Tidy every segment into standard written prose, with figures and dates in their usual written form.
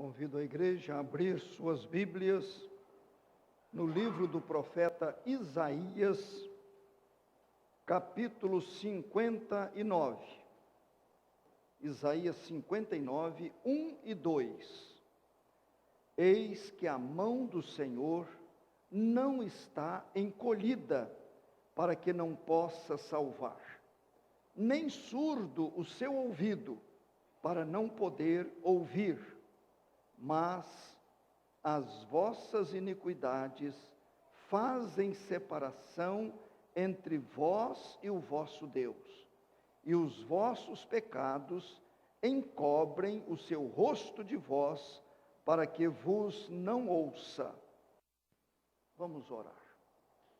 Convido a igreja a abrir suas Bíblias no livro do profeta Isaías, capítulo 59. Isaías 59, 1 e 2. Eis que a mão do Senhor não está encolhida, para que não possa salvar, nem surdo o seu ouvido, para não poder ouvir. Mas as vossas iniquidades fazem separação entre vós e o vosso Deus, e os vossos pecados encobrem o seu rosto de vós, para que vos não ouça. Vamos orar.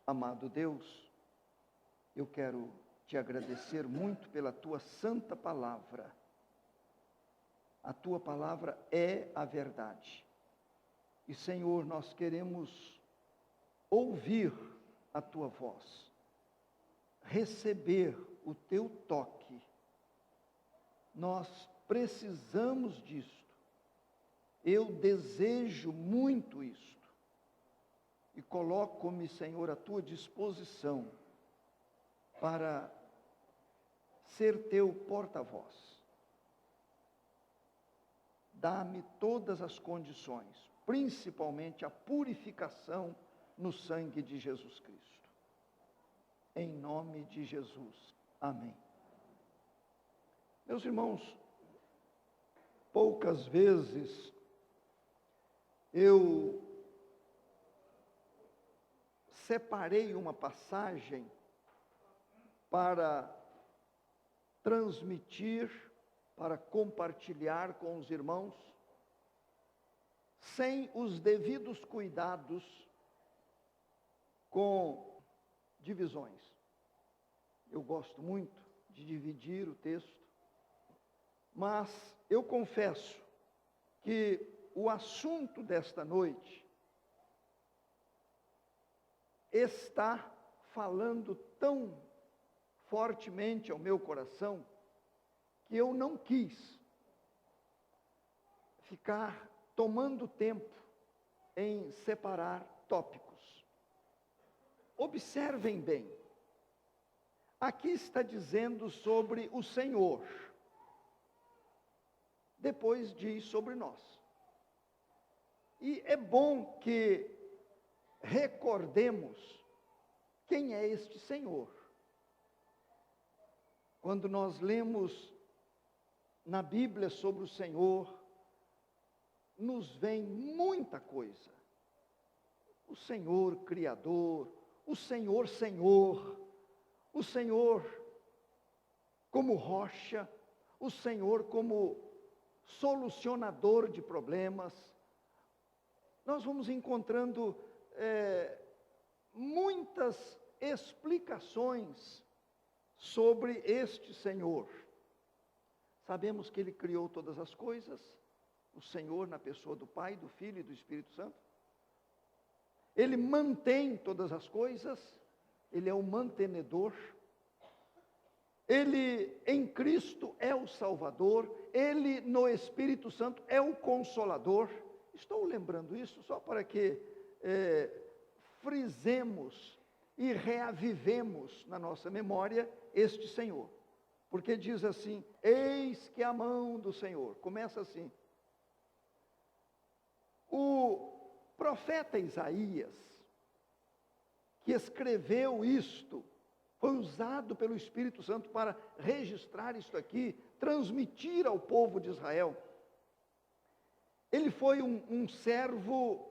Amado Deus, eu quero te agradecer muito pela tua santa palavra. A tua palavra é a verdade. E, Senhor, nós queremos ouvir a tua voz, receber o teu toque. Nós precisamos disto. Eu desejo muito isto. E coloco-me, Senhor, à tua disposição para ser teu porta-voz. Dá-me todas as condições, principalmente a purificação no sangue de Jesus Cristo. Em nome de Jesus. Amém. Meus irmãos, poucas vezes eu separei uma passagem para transmitir, para compartilhar com os irmãos, sem os devidos cuidados com divisões. Eu gosto muito de dividir o texto, mas eu confesso que o assunto desta noite está falando tão fortemente ao meu coração, que eu não quis ficar tomando tempo em separar tópicos. Observem bem, aqui está dizendo sobre o Senhor, depois diz sobre nós. E é bom que recordemos quem é este Senhor. Quando nós lemos na Bíblia sobre o Senhor, nos vem muita coisa. O Senhor Criador, o Senhor Senhor, o Senhor como rocha, o Senhor como solucionador de problemas. Nós vamos encontrando muitas explicações sobre este Senhor. Sabemos que Ele criou todas as coisas, o Senhor na pessoa do Pai, do Filho e do Espírito Santo. Ele mantém todas as coisas, Ele é o mantenedor. Ele em Cristo é o Salvador, Ele no Espírito Santo é o Consolador. Estou lembrando isso só para que frisemos e reavivemos na nossa memória este Senhor. Porque diz assim, eis que a mão do Senhor, começa assim. O profeta Isaías, que escreveu isto, foi usado pelo Espírito Santo para registrar isto aqui, transmitir ao povo de Israel. Ele foi um servo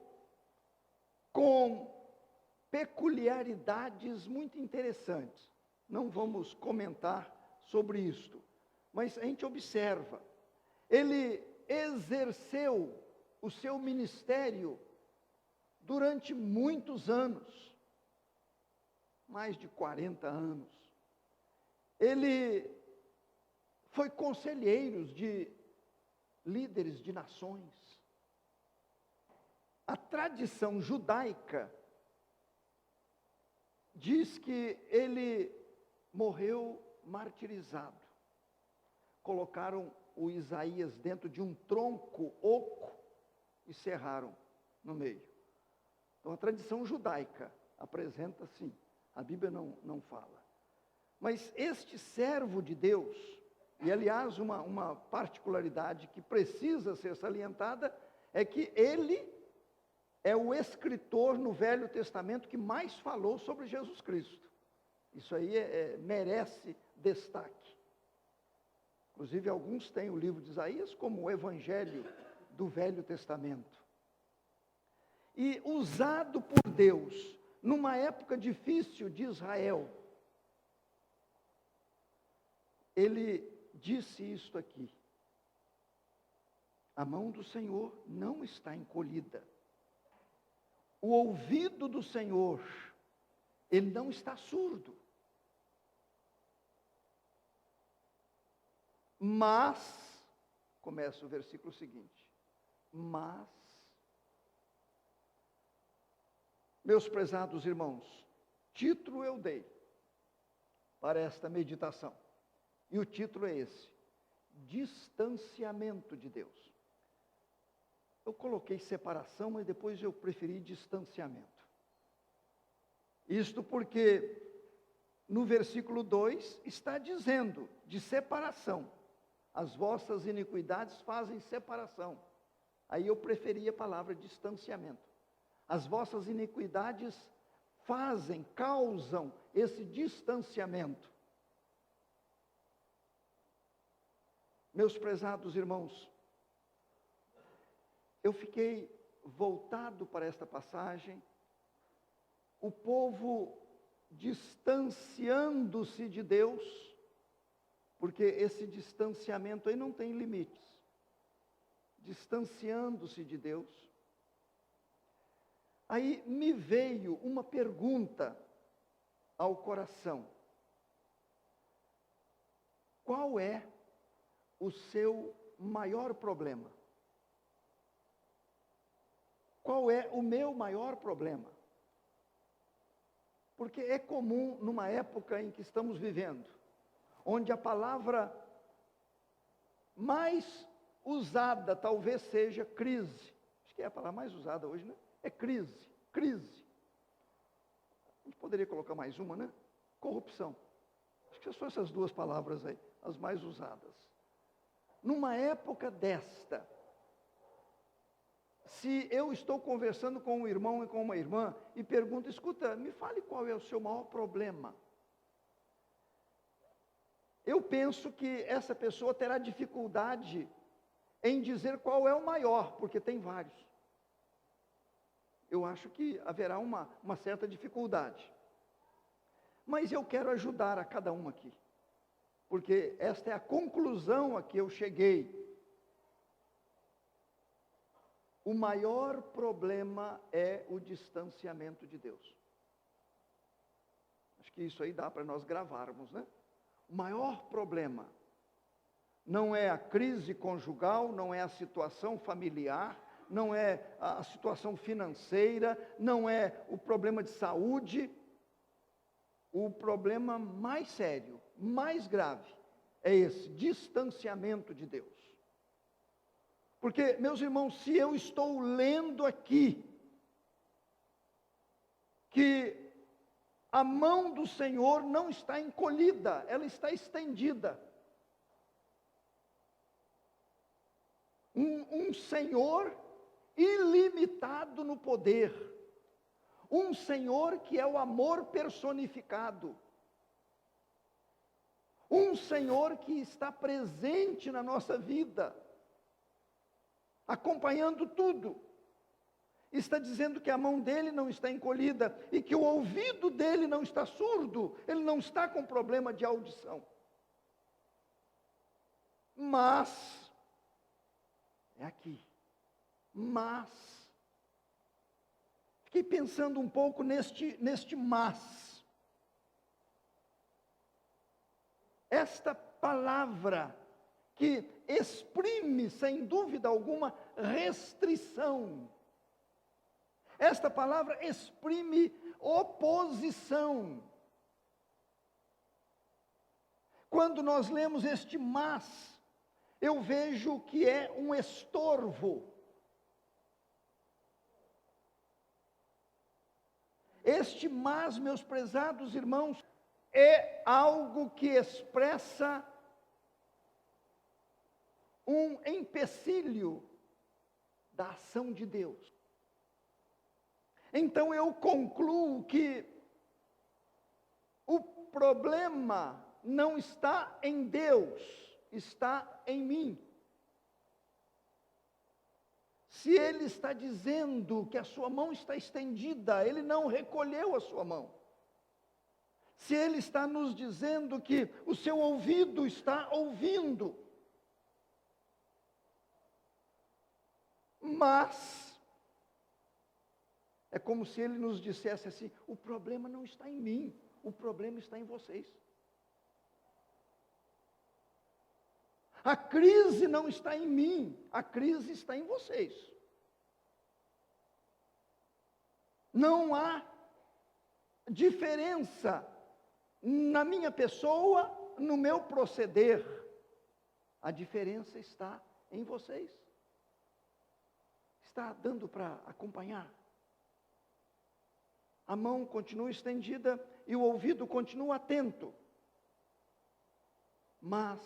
com peculiaridades muito interessantes. Não vamos comentar sobre isto, mas a gente observa, ele exerceu o seu ministério durante muitos anos, mais de 40 anos. Ele foi conselheiro de líderes de nações. A tradição judaica diz que ele morreu martirizado. Colocaram o Isaías dentro de um tronco oco cerraram no meio. Então a tradição judaica apresenta assim, a Bíblia não fala. Mas este servo de Deus, e aliás uma particularidade que precisa ser salientada, é que ele é o escritor no Velho Testamento que mais falou sobre Jesus Cristo. Isso aí merece destaque. Inclusive alguns têm o livro de Isaías como o evangelho do Velho Testamento. E usado por Deus numa época difícil de Israel, ele disse isto aqui: a mão do Senhor não está encolhida, o ouvido do Senhor, ele não está surdo, mas, começa o versículo seguinte, mas, meus prezados irmãos, título eu dei para esta meditação, e o título é esse: distanciamento de Deus. Eu coloquei separação, mas depois eu preferi distanciamento. Isto porque no versículo 2 está dizendo de separação. As vossas iniquidades fazem separação. Aí eu preferi a palavra distanciamento. As vossas iniquidades causam esse distanciamento. Meus prezados irmãos, eu fiquei voltado para esta passagem, o povo distanciando-se de Deus, porque esse distanciamento aí não tem limites, distanciando-se de Deus. Aí me veio uma pergunta ao coração: qual é o seu maior problema? Qual é o meu maior problema? Porque é comum numa época em que estamos vivendo, onde a palavra mais usada talvez seja crise. Acho que é a palavra mais usada hoje, né? É crise, crise. A gente poderia colocar mais uma, né? Corrupção. Acho que são essas duas palavras aí, as mais usadas. Numa época desta, se eu estou conversando com um irmão e com uma irmã e pergunto: escuta, me fale qual é o seu maior problema. Eu penso que essa pessoa terá dificuldade em dizer qual é o maior, porque tem vários. Eu acho que haverá uma certa dificuldade. Mas eu quero ajudar a cada um aqui, porque esta é a conclusão a que eu cheguei. O maior problema é o distanciamento de Deus. Acho que isso aí dá para nós gravarmos, né? O maior problema não é a crise conjugal, não é a situação familiar, não é a situação financeira, não é o problema de saúde. O problema mais sério, mais grave, é esse distanciamento de Deus. Porque, meus irmãos, se eu estou lendo aqui que a mão do Senhor não está encolhida, ela está estendida. Um Senhor ilimitado no poder. Um Senhor que é o amor personificado. Um Senhor que está presente na nossa vida, acompanhando tudo. Está dizendo que a mão dele não está encolhida e que o ouvido dele não está surdo, ele não está com problema de audição. Mas, é aqui, mas, fiquei pensando um pouco neste mas. Esta palavra que exprime, sem dúvida alguma, restrição. Esta palavra exprime oposição. Quando nós lemos este mas, eu vejo que é um estorvo. Este mas, meus prezados irmãos, é algo que expressa um empecilho da ação de Deus. Então eu concluo que o problema não está em Deus, está em mim. Se Ele está dizendo que a sua mão está estendida, Ele não recolheu a sua mão. Se Ele está nos dizendo que o seu ouvido está ouvindo, mas é como se Ele nos dissesse assim: o problema não está em mim, o problema está em vocês. A crise não está em mim, a crise está em vocês. Não há diferença na minha pessoa, no meu proceder. A diferença está em vocês. Está dando para acompanhar? A mão continua estendida e o ouvido continua atento. Mas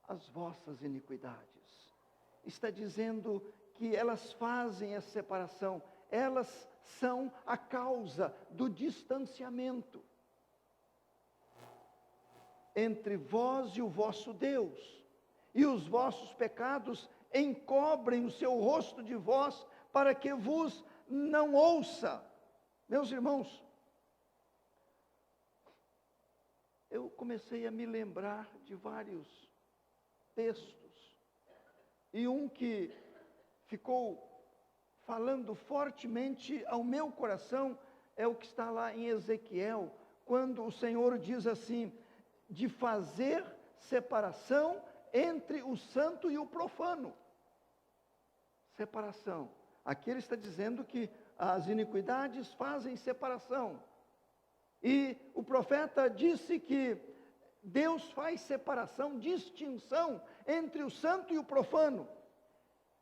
as vossas iniquidades, está dizendo que elas fazem essa separação, elas são a causa do distanciamento entre vós e o vosso Deus, e os vossos pecados encobrem o seu rosto de vós, para que vos não ouça. Meus irmãos, eu comecei a me lembrar de vários textos, e um que ficou falando fortemente ao meu coração é o que está lá em Ezequiel, quando o Senhor diz assim, de fazer separação entre o santo e o profano. Separação. Aqui ele está dizendo que as iniquidades fazem separação. E o profeta disse que Deus faz separação, distinção entre o santo e o profano,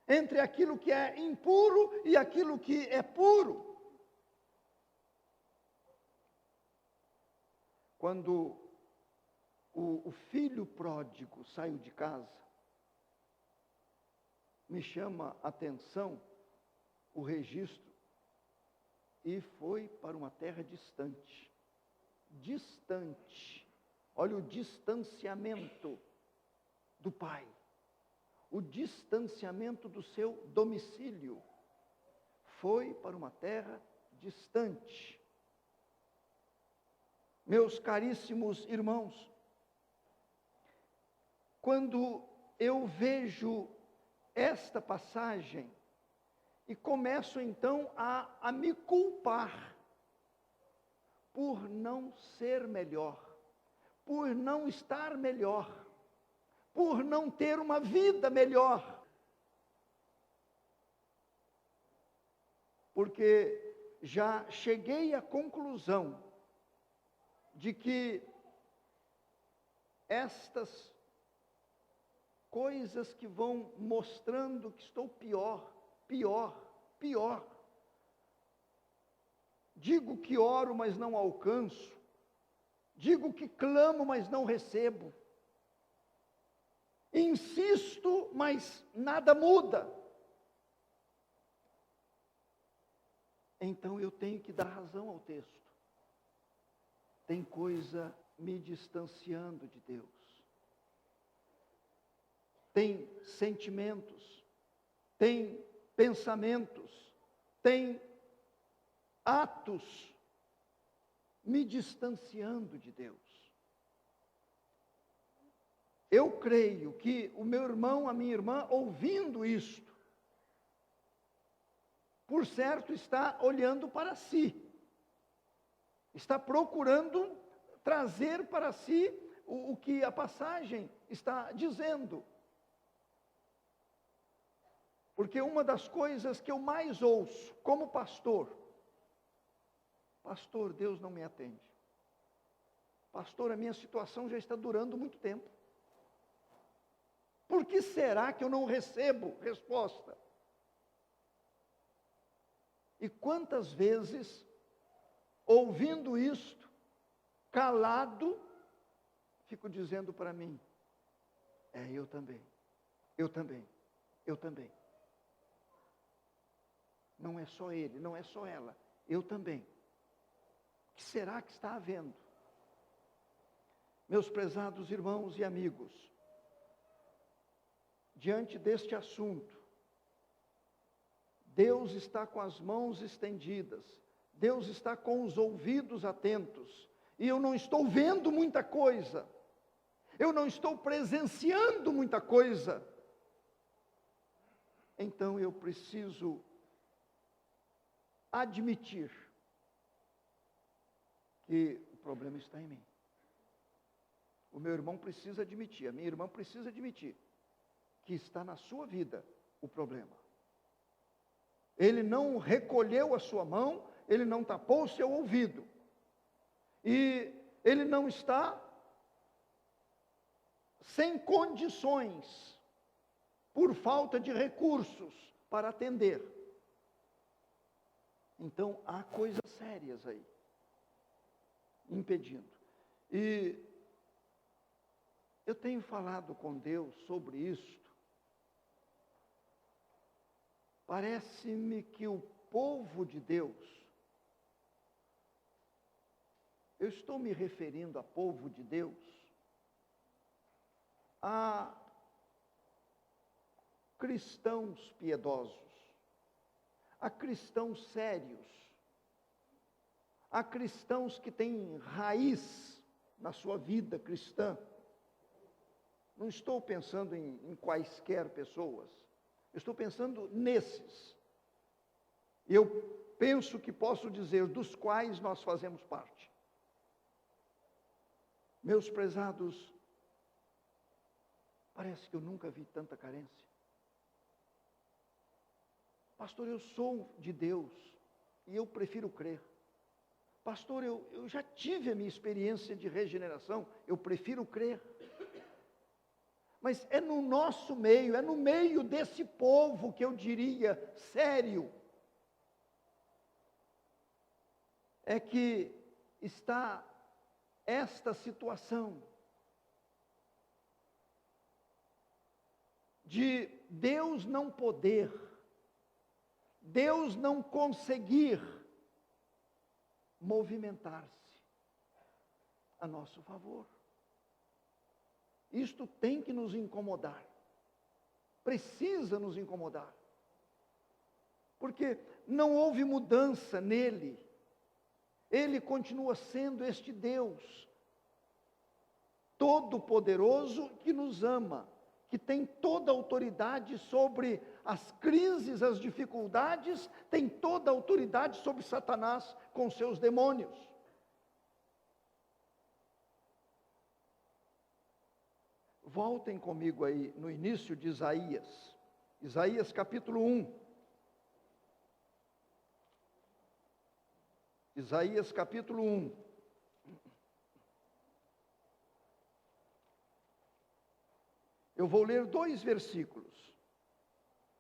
entre aquilo que é impuro e aquilo que é puro. Quando o filho pródigo saiu de casa, me chama a atenção o registro, e foi para uma terra distante. Distante. Olha o distanciamento do pai, o distanciamento do seu domicílio. Foi para uma terra distante. Meus caríssimos irmãos, quando eu vejo esta passagem, e começo então a me culpar, por não ser melhor, por não estar melhor, por não ter uma vida melhor. Porque já cheguei à conclusão de que estas coisas que vão mostrando que estou pior. Digo que oro, mas não alcanço. Digo que clamo, mas não recebo. Insisto, mas nada muda. Então eu tenho que dar razão ao texto. Tem coisa me distanciando de Deus. Tem sentimentos, tem pensamentos, tem atos me distanciando de Deus. Eu creio que o meu irmão, a minha irmã, ouvindo isto, por certo está olhando para si, está procurando trazer para si o que a passagem está dizendo. Porque uma das coisas que eu mais ouço como pastor, Deus não me atende. Pastor, a minha situação já está durando muito tempo. Por que será que eu não recebo resposta? E quantas vezes, ouvindo isto, calado, fico dizendo para mim, eu também, eu também, eu também. Não é só ele, não é só ela, eu também. O que será que está havendo? Meus prezados irmãos e amigos, diante deste assunto, Deus está com as mãos estendidas, Deus está com os ouvidos atentos, e eu não estou vendo muita coisa, eu não estou presenciando muita coisa, então eu preciso admitir que o problema está em mim. O meu irmão precisa admitir, a minha irmã precisa admitir que está na sua vida o problema. Ele não recolheu a sua mão, ele não tapou o seu ouvido. E ele não está sem condições, por falta de recursos para atender. Então, há coisas sérias aí, impedindo. E eu tenho falado com Deus sobre isto. Parece-me que o povo de Deus, eu estou me referindo a povo de Deus, a cristãos piedosos, a cristãos sérios, a cristãos que têm raiz na sua vida cristã. Não estou pensando em quaisquer pessoas, eu estou pensando nesses. Eu penso que posso dizer dos quais nós fazemos parte. Meus prezados, parece que eu nunca vi tanta carência. Pastor, eu sou de Deus e eu prefiro crer. Pastor, eu já tive a minha experiência de regeneração, eu prefiro crer. Mas é no nosso meio, é no meio desse povo que eu diria sério, é que está esta situação de Deus não poder, Deus não conseguir movimentar-se a nosso favor. Isto tem que nos incomodar, precisa nos incomodar, porque não houve mudança nele, ele continua sendo este Deus todo-poderoso que nos ama, que tem toda a autoridade sobre as crises, as dificuldades, tem toda a autoridade sobre Satanás com seus demônios. Voltem comigo aí no início de Isaías, Isaías capítulo 1. Isaías capítulo 1. Eu vou ler 2 versículos,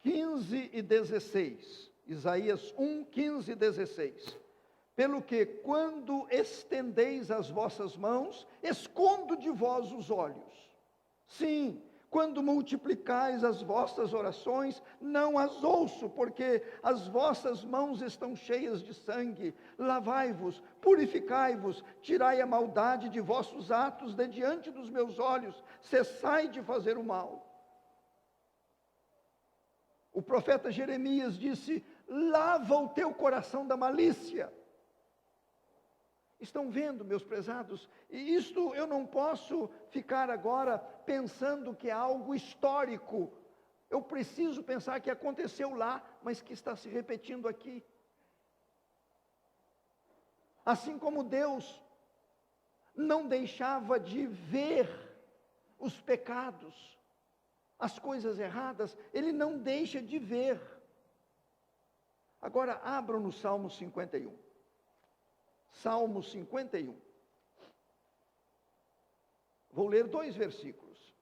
15 e 16. Isaías 1, 15 e 16. Pelo que, quando estendeis as vossas mãos, escondo de vós os olhos. Sim, quando multiplicais as vossas orações, não as ouço, porque as vossas mãos estão cheias de sangue. Lavai-vos, purificai-vos, tirai a maldade de vossos atos de diante dos meus olhos, cessai de fazer o mal. O profeta Jeremias disse: lava o teu coração da malícia. Estão vendo, meus prezados? E isto eu não posso ficar agora pensando que é algo histórico. Eu preciso pensar que aconteceu lá, mas que está se repetindo aqui. Assim como Deus não deixava de ver os pecados, as coisas erradas, Ele não deixa de ver. Agora abram no Salmo 51. Salmo 51. Vou ler 2 versículos.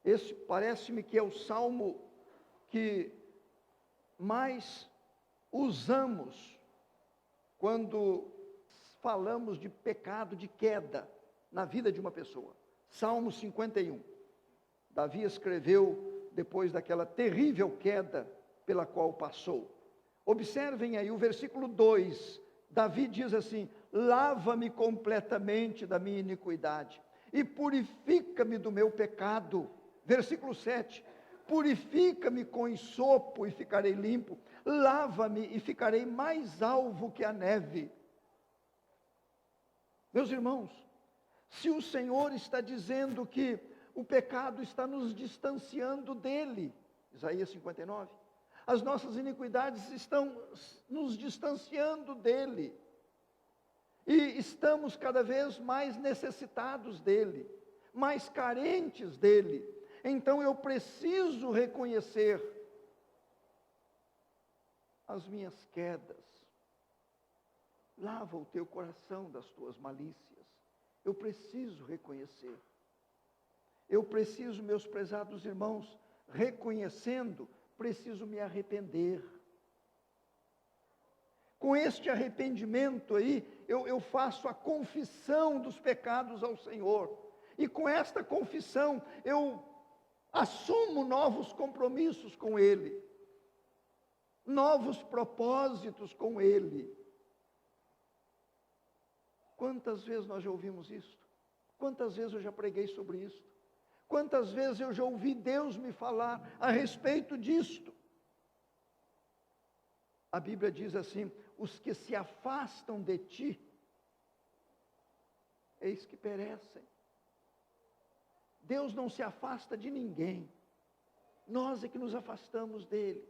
Esse parece-me que é o salmo que mais usamos quando falamos de pecado, de queda na vida de uma pessoa. Salmo 51. Davi escreveu depois daquela terrível queda pela qual passou. Observem aí o versículo 2. Davi diz assim: lava-me completamente da minha iniquidade e purifica-me do meu pecado. Versículo 7. Purifica-me com ensopo e ficarei limpo. Lava-me e ficarei mais alvo que a neve. Meus irmãos, se o Senhor está dizendo que o pecado está nos distanciando dele, Isaías 59, as nossas iniquidades estão nos distanciando dele, e estamos cada vez mais necessitados dele, mais carentes dele. Então eu preciso reconhecer as minhas quedas. Lava o teu coração das tuas malícias. Eu preciso reconhecer. Eu preciso, meus prezados irmãos, reconhecendo, preciso me arrepender. Com este arrependimento aí, eu faço a confissão dos pecados ao Senhor. E com esta confissão, eu assumo novos compromissos com Ele. Novos propósitos com Ele. Quantas vezes nós já ouvimos isso? Quantas vezes eu já preguei sobre isso? Quantas vezes eu já ouvi Deus me falar a respeito disto? A Bíblia diz assim: os que se afastam de ti, eis que perecem. Deus não se afasta de ninguém. Nós é que nos afastamos dele.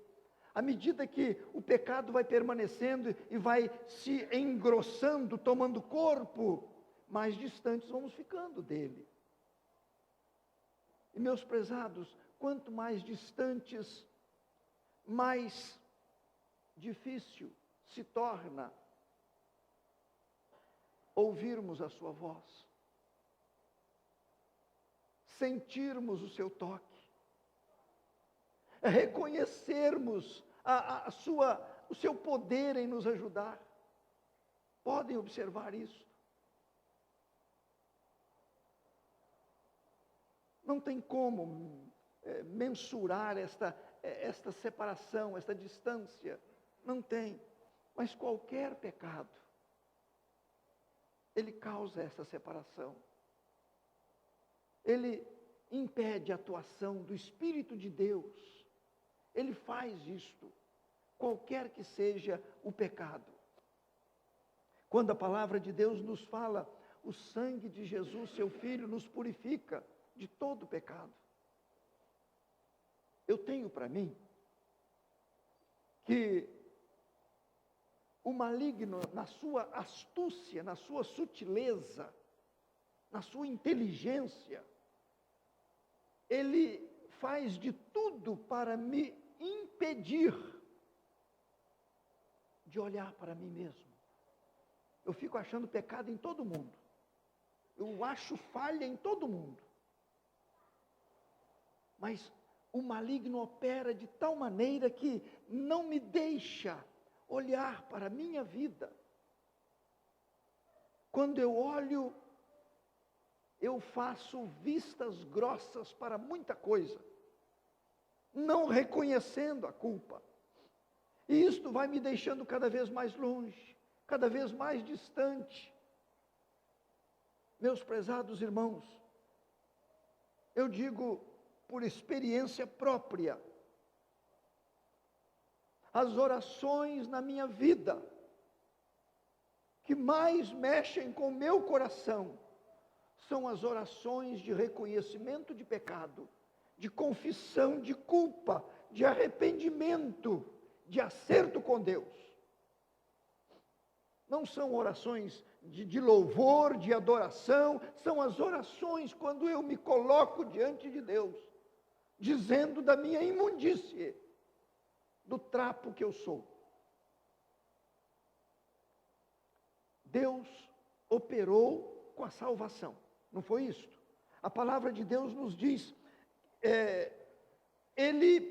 À medida que o pecado vai permanecendo e vai se engrossando, tomando corpo, mais distantes vamos ficando dele. E meus prezados, quanto mais distantes, mais difícil se torna ouvirmos a sua voz, sentirmos o seu toque, reconhecermos o seu poder em nos ajudar. Podem observar isso. Não tem como mensurar esta separação, esta distância. Não tem. Mas qualquer pecado, ele causa essa separação. Ele impede a atuação do Espírito de Deus. Ele faz isto, qualquer que seja o pecado. Quando a palavra de Deus nos fala, o sangue de Jesus, seu Filho, nos purifica de todo pecado. Eu tenho para mim que o maligno, na sua astúcia, na sua sutileza, na sua inteligência, ele faz de tudo para me impedir de olhar para mim mesmo. Eu fico achando pecado em todo mundo. Eu acho falha em todo mundo. Mas o maligno opera de tal maneira que não me deixa olhar para a minha vida. Quando eu olho, eu faço vistas grossas para muita coisa, não reconhecendo a culpa. E isto vai me deixando cada vez mais longe, cada vez mais distante. Meus prezados irmãos, eu digo por experiência própria, as orações na minha vida, que mais mexem com o meu coração, são as orações de reconhecimento de pecado, de confissão de culpa, de arrependimento, de acerto com Deus. Não são orações de louvor, de adoração, são as orações quando eu me coloco diante de Deus, dizendo da minha imundície, do trapo que eu sou. Deus operou com a salvação, não foi isto? A palavra de Deus nos diz, Ele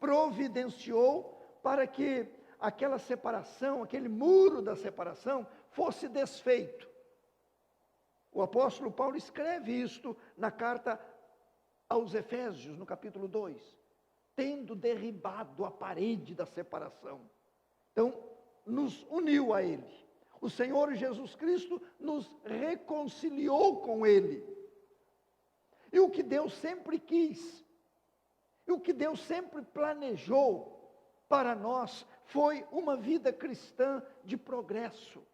providenciou para que aquela separação, aquele muro da separação, fosse desfeito. O apóstolo Paulo escreve isto na carta aos Efésios, no capítulo 2, tendo derribado a parede da separação. Então, nos uniu a Ele. O Senhor Jesus Cristo nos reconciliou com Ele. E o que Deus sempre quis, e o que Deus sempre planejou para nós, foi uma vida cristã de progresso,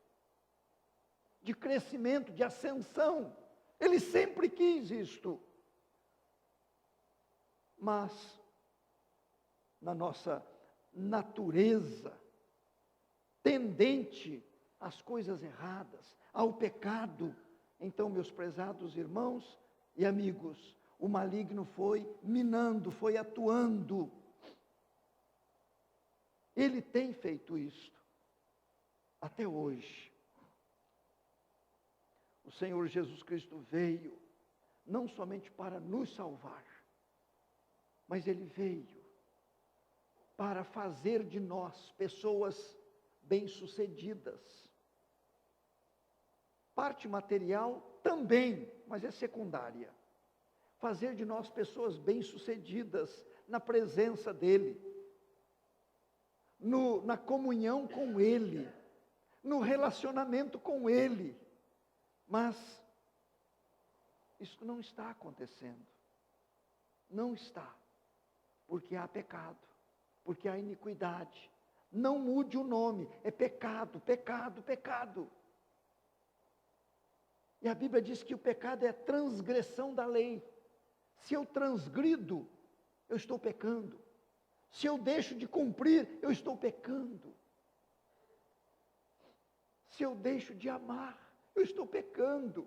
de crescimento, de ascensão. Ele sempre quis isto. Mas, na nossa natureza tendente às coisas erradas, ao pecado, então, meus prezados irmãos e amigos, o maligno foi minando, foi atuando. Ele tem feito isto até hoje. O Senhor Jesus Cristo veio não somente para nos salvar, mas Ele veio para fazer de nós pessoas bem-sucedidas. Parte material também, mas é secundária. Fazer de nós pessoas bem-sucedidas na presença dEle, na comunhão com Ele, no relacionamento com Ele. Mas isso não está acontecendo. Não está. Porque há pecado, porque há iniquidade. Não mude o nome, é pecado, pecado, pecado. E a Bíblia diz que o pecado é transgressão da lei. Se eu transgrido, eu estou pecando. Se eu deixo de cumprir, eu estou pecando. Se eu deixo de amar, eu estou pecando.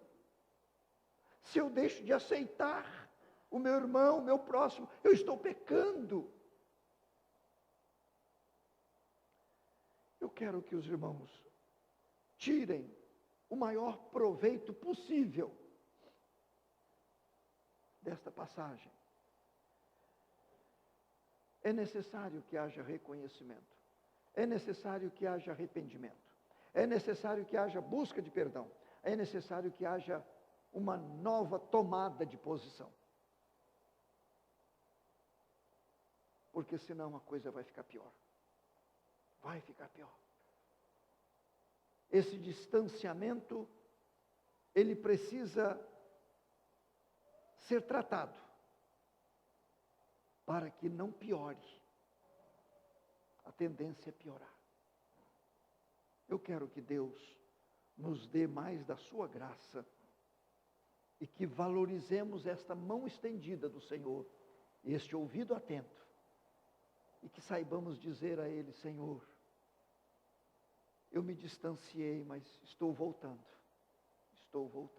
Se eu deixo de aceitar o meu irmão, o meu próximo, eu estou pecando. Eu quero que os irmãos tirem o maior proveito possível desta passagem. É necessário que haja reconhecimento. É necessário que haja arrependimento. É necessário que haja busca de perdão. É necessário que haja uma nova tomada de posição. Porque senão a coisa vai ficar pior. Vai ficar pior. Esse distanciamento, ele precisa ser tratado para que não piore. A tendência é piorar. Eu quero que Deus nos dê mais da sua graça e que valorizemos esta mão estendida do Senhor, este ouvido atento, e que saibamos dizer a Ele: Senhor, eu me distanciei, mas estou voltando. Estou voltando.